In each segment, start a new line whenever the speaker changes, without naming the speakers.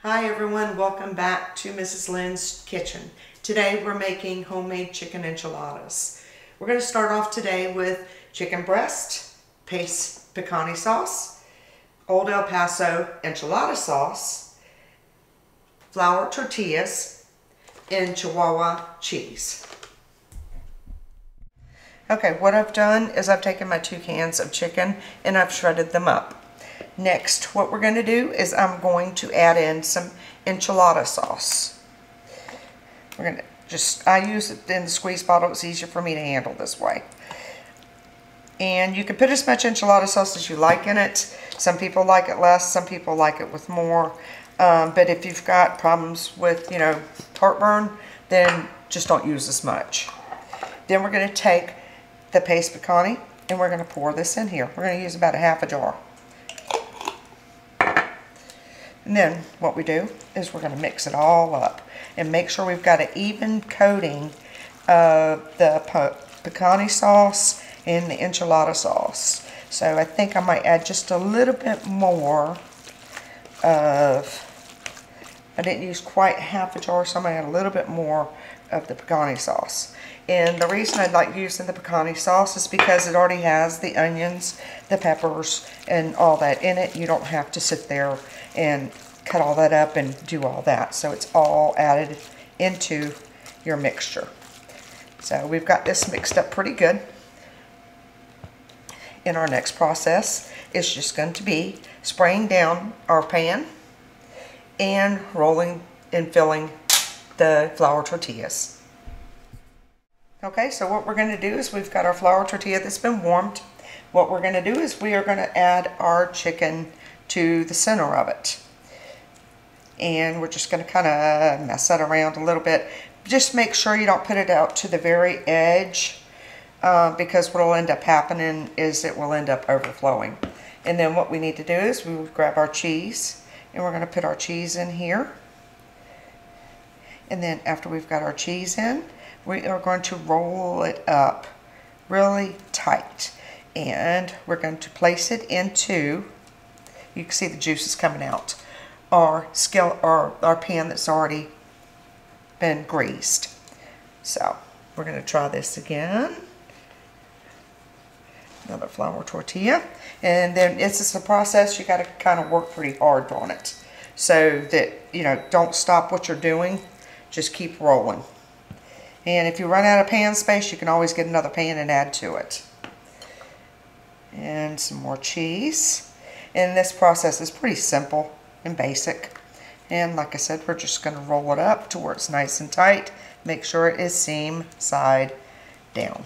Hi everyone, welcome back to Mrs. Lynn's kitchen. Today we're making homemade chicken enchiladas. We're going to start off today with chicken breast, paste pecani sauce, Old El Paso enchilada sauce, flour tortillas, and Chihuahua cheese. Okay, what I've done is I've taken my 2 cans of chicken and I've shredded them up. Next, what we're going to do is I'm going to add in some enchilada sauce. We're going to I use it in the squeeze bottle. It's easier for me to handle this way. And you can put as much enchilada sauce as you like in it. Some people like it less, some people like it with more. But if you've got problems with, heartburn, then just don't use as much. Then we're going to take the paste pecani and we're going to pour this in here. We're going to use about a half a jar. And then what we do is we're going to mix it all up and make sure we've got an even coating of the pecani sauce and the enchilada sauce. So I think I might add just a little bit more of, I didn't use quite half a jar, so I'm going to add a little bit more of the pecani sauce. And the reason I like using the pecani sauce is because it already has the onions, the peppers, and all that in it. You don't have to sit there and cut all that up and do all that. So it's all added into your mixture. So we've got this mixed up pretty good. And our next process is just going to be spraying down our pan and rolling and filling the flour tortillas. Okay, so what we're going to do is we've got our flour tortilla that's been warmed. What we're going to do is we are going to add our chicken to the center of it. And we're just going to kind of mess that around a little bit. Just make sure you don't put it out to the very edge because what will end up happening is it will end up overflowing. And then what we need to do is we will grab our cheese and we're going to put our cheese in here. And then after we've got our cheese in, we are going to roll it up really tight. And we're going to place it into, you can see the juices coming out, our pan that's already been greased. So we're going to try this again. Another flour tortilla. And then it's just a process, you got to kind of work pretty hard on it. So that, don't stop what you're doing. Just keep rolling. And if you run out of pan space, you can always get another pan and add to it. And some more cheese. And this process is pretty simple and basic. And like I said, we're just going to roll it up to where it's nice and tight. Make sure it is seam side down.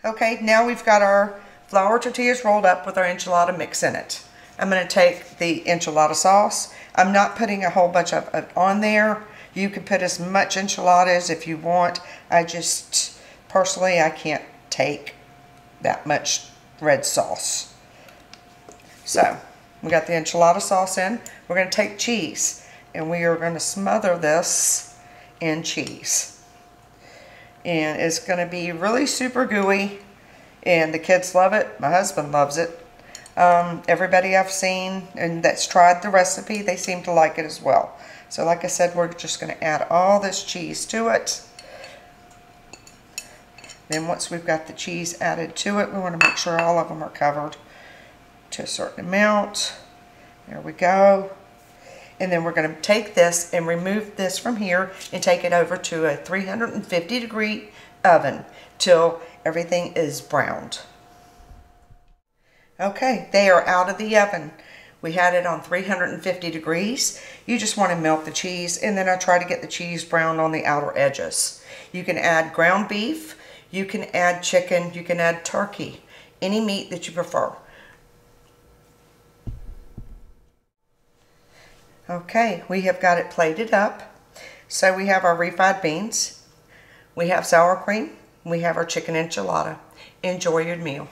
Okay, now we've got our flour tortillas rolled up with our enchilada mix in it. I'm going to take the enchilada sauce. I'm not putting a whole bunch of it on there. You can put as much enchiladas if you want. Personally, I can't take that much red sauce. So, we got the enchilada sauce in. We're going to take cheese, and we are going to smother this in cheese. And it's going to be really super gooey, and the kids love it. My husband loves it. Everybody I've seen and that's tried the recipe, they seem to like it as well. So like I said, we're just going to add all this cheese to it. Then once we've got the cheese added to it, we want to make sure all of them are covered to a certain amount. There we go. And then we're going to take this and remove this from here and take it over to a 350-degree oven till everything is browned. Okay, they are out of the oven. We had it on 350 degrees. You just want to melt the cheese, and then I try to get the cheese brown on the outer edges. You can add ground beef, you can add chicken, you can add turkey, any meat that you prefer. Okay, we have got it plated up. So we have our refried beans, we have sour cream, we have our chicken enchilada. Enjoy your meal.